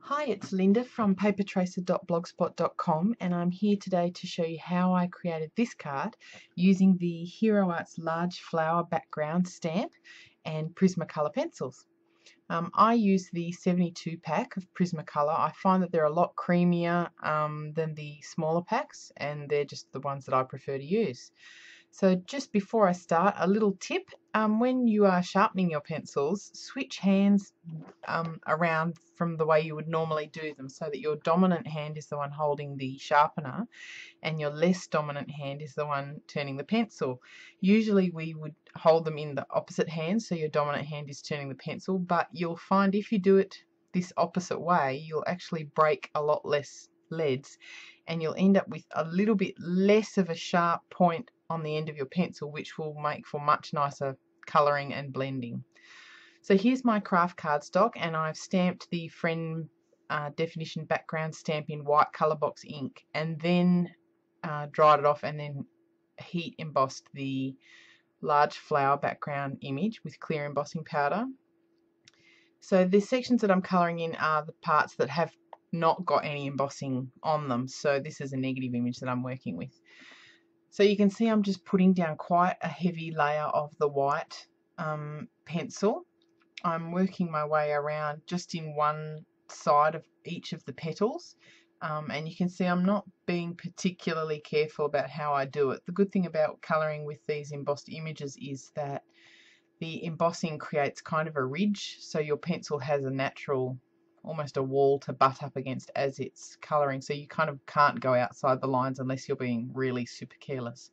Hi, it's Linda from papertracer.blogspot.com, and I'm here today to show you how I created this card using the Hero Arts large flower background stamp and Prismacolor pencils. I use the 72 pack of Prismacolor. I find that they're a lot creamier than the smaller packs, and they're just the ones that I prefer to use. So just before I start, a little tip. When you are sharpening your pencils, switch hands around from the way you would normally do them, so that your dominant hand is the one holding the sharpener and your less dominant hand is the one turning the pencil. Usually we would hold them in the opposite hand, so your dominant hand is turning the pencil, but you'll find if you do it this opposite way, you'll actually break a lot less leads and you'll end up with a little bit less of a sharp point on the end of your pencil, which will make for much nicer colouring and blending. So here's my craft cardstock, and I've stamped the Friend definition background stamp in white colour box ink, and then dried it off, and then heat embossed the large flower background image with clear embossing powder. So the sections that I'm colouring in are the parts that have not got any embossing on them, so this is a negative image that I'm working with. So you can see I'm just putting down quite a heavy layer of the white pencil. I'm working my way around just in one side of each of the petals, and you can see I'm not being particularly careful about how I do it. The good thing about colouring with these embossed images is that the embossing creates kind of a ridge, so your pencil has a natural, almost a wall to butt up against as it's colouring, so you kind of can't go outside the lines unless you're being really super careless.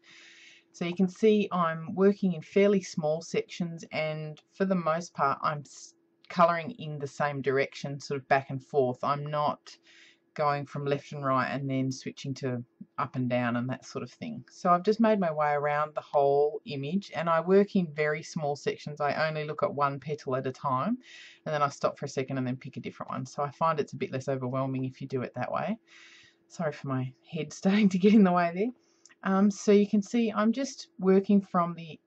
So you can see I'm working in fairly small sections, and for the most part I'm colouring in the same direction, sort of back and forth. I'm not going from left and right and then switching to up and down and that sort of thing. So I've just made my way around the whole image, and I work in very small sections. I only look at one petal at a time, and then I stop for a second and then pick a different one. So I find it's a bit less overwhelming if you do it that way. Sorry for my head starting to get in the way there. So you can see I'm just working from the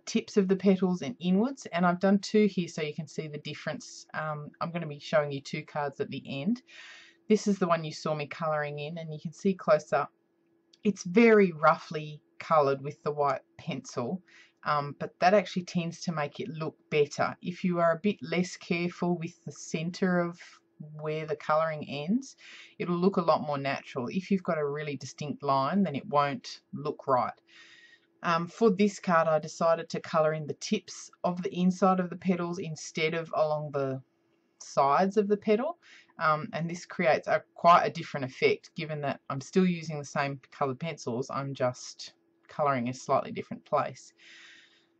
tips of the petals and inwards, and I've done two here so you can see the difference. I'm going to be showing you two cards at the end. This is the one you saw me colouring in, and you can see close up it's very roughly coloured with the white pencil, but that actually tends to make it look better. If you are a bit less careful with the centre of where the colouring ends, it'll look a lot more natural. If you've got a really distinct line, then it won't look right. For this card I decided to colour in the tips of the inside of the petals instead of along the sides of the petal, and this creates quite a different effect. Given that I'm still using the same coloured pencils, I'm just colouring a slightly different place.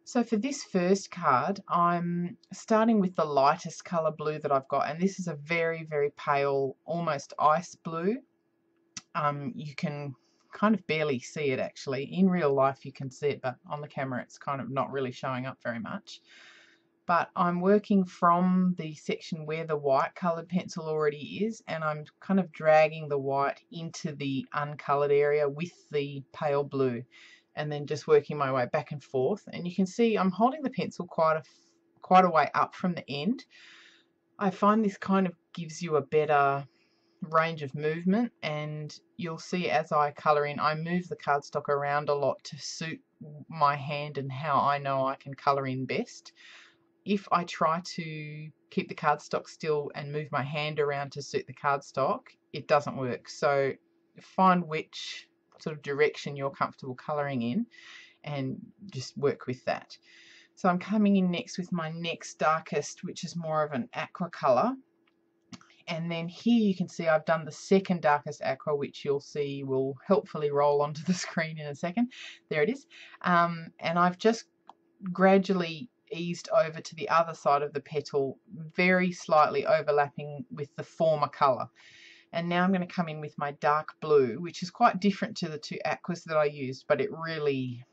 So for this first card I'm starting with the lightest colour blue that I've got, and this is a very, very pale, almost ice blue. You can kind of barely see it actually. In real life you can see it, but on the camera it's kind of not really showing up very much. But I'm working from the section where the white coloured pencil already is, and I'm kind of dragging the white into the uncoloured area with the pale blue, and then just working my way back and forth. And you can see I'm holding the pencil quite a way up from the end. I find this kind of gives you a better range of movement, and you'll see as I colour in, I move the cardstock around a lot to suit my hand and how I know I can colour in best. If I try to keep the cardstock still and move my hand around to suit the cardstock, it doesn't work. So find which sort of direction you're comfortable colouring in and just work with that. So I'm coming in next with my next darkest, which is more of an aqua colour. And then here you can see I've done the second darkest aqua, which you'll see will helpfully roll onto the screen in a second. There it is. And I've just gradually eased over to the other side of the petal, very slightly overlapping with the former colour. And now I'm going to come in with my dark blue, which is quite different to the two aquas that I used, but it really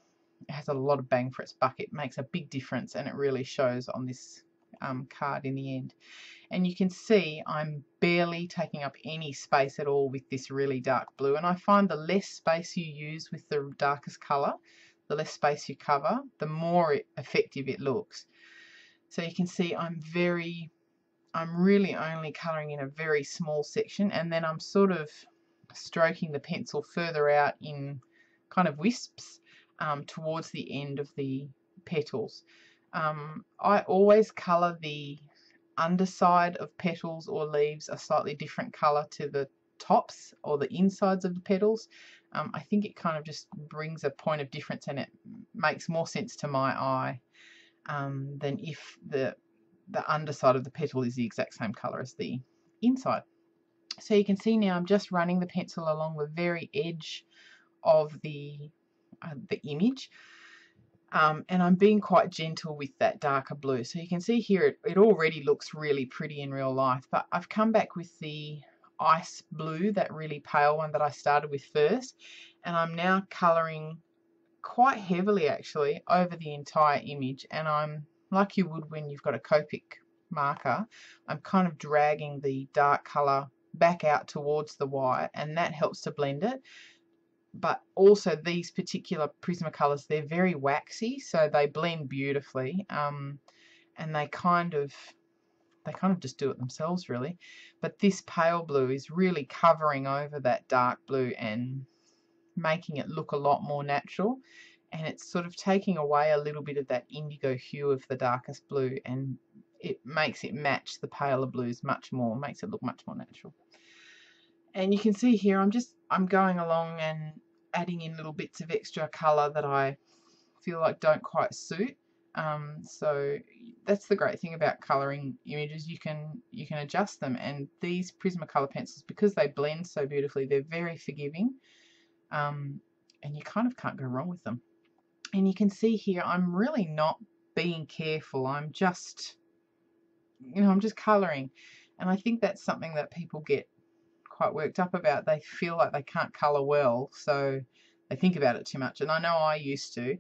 has a lot of bang for its buck. It makes a big difference, and it really shows on this card in the end. And you can see I'm barely taking up any space at all with this really dark blue, and I find the less space you use with the darkest colour, the less space you cover, the more effective it looks. So you can see I'm very I'm really only colouring in a very small section, and then I'm sort of stroking the pencil further out in kind of wisps towards the end of the petals. I always colour the underside of petals or leaves a slightly different colour to the tops or the insides of the petals. I think it kind of just brings a point of difference, and it makes more sense to my eye than if the underside of the petal is the exact same colour as the inside. So you can see now I'm just running the pencil along the very edge of the image, and I'm being quite gentle with that darker blue. So you can see here it already looks really pretty in real life, but I've come back with the ice blue, that really pale one that I started with first, and I'm now colouring quite heavily actually over the entire image, and I'm, like you would when you've got a Copic marker, I'm kind of dragging the dark colour back out towards the white, and that helps to blend it. But also these particular Prismacolors, they're very waxy, so they blend beautifully, and they kind of just do it themselves really. But this pale blue is really covering over that dark blue and making it look a lot more natural, and it's sort of taking away a little bit of that indigo hue of the darkest blue, and it makes it match the paler blues much more, makes it look much more natural. And you can see here I'm going along and adding in little bits of extra colour that I feel like don't quite suit. So that's the great thing about colouring images, you can adjust them, and these Prismacolor pencils, because they blend so beautifully, they're very forgiving, and you kind of can't go wrong with them. And you can see here I'm really not being careful, I'm just colouring, and I think that's something that people get quite worked up about. They feel like they can't colour well, so they think about it too much, and I know I used to,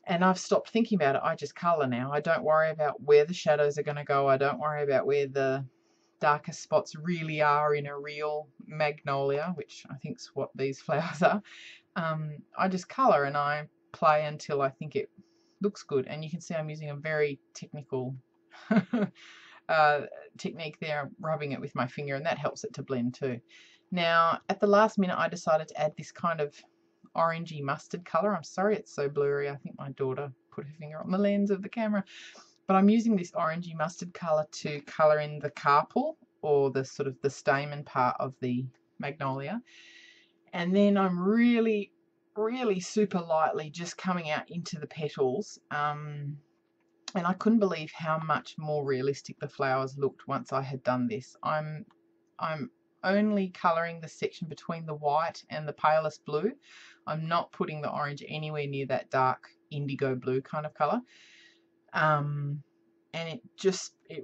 and I've stopped thinking about it. I just colour now. I don't worry about where the shadows are going to go. I don't worry about where the darkest spots really are in a real magnolia, which I think is what these flowers are. I just colour and I play until I think it looks good, and you can see I'm using a very technical technique there, rubbing it with my finger, and that helps it to blend too. Now at the last minute I decided to add this kind of orangey mustard colour. I'm sorry it's so blurry, I think my daughter put her finger on the lens of the camera, but I'm using this orangey mustard colour to colour in the carpel, or the sort of the stamen part of the magnolia, and then I'm really super lightly just coming out into the petals, and I couldn't believe how much more realistic the flowers looked once I had done this. I'm only colouring the section between the white and the palest blue. I'm not putting the orange anywhere near that dark indigo blue kind of colour. And it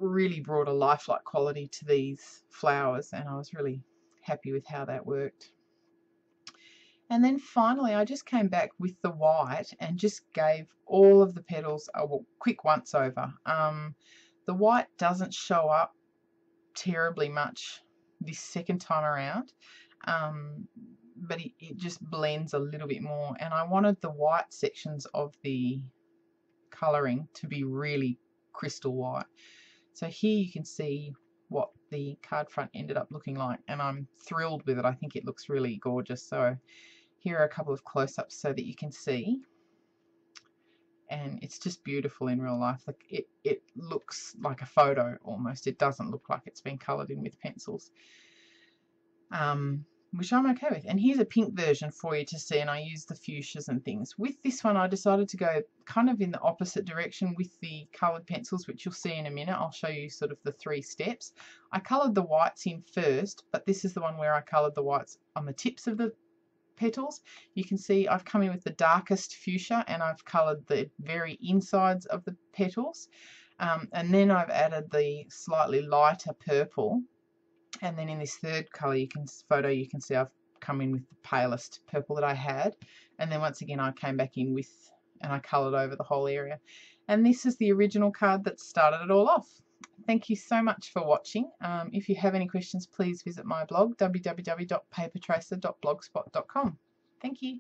really brought a lifelike quality to these flowers, and I was really happy with how that worked. And then finally I just came back with the white and just gave all of the petals a quick once over. The white doesn't show up terribly much this second time around, but it just blends a little bit more, and I wanted the white sections of the colouring to be really crystal white. So here you can see what the card front ended up looking like, and I'm thrilled with it. I think it looks really gorgeous. So here are a couple of close-ups so that you can see, and it's just beautiful in real life. Like it looks like a photo almost. It doesn't look like it's been coloured in with pencils, which I'm okay with. And here's a pink version for you to see, and I use the fuchsias and things. With this one I decided to go kind of in the opposite direction with the coloured pencils, which you'll see in a minute. I'll show you sort of the 3 steps. I coloured the whites in first, but this is the one where I coloured the whites on the tips of the petals. You can see I've come in with the darkest fuchsia, and I've coloured the very insides of the petals, and then I've added the slightly lighter purple, and then in this third colour you can see I've come in with the palest purple that I had, and then once again I came back in with and I coloured over the whole area. And this is the original card that started it all off. Thank you so much for watching. If you have any questions, please visit my blog, www.papertracer.blogspot.com. Thank you.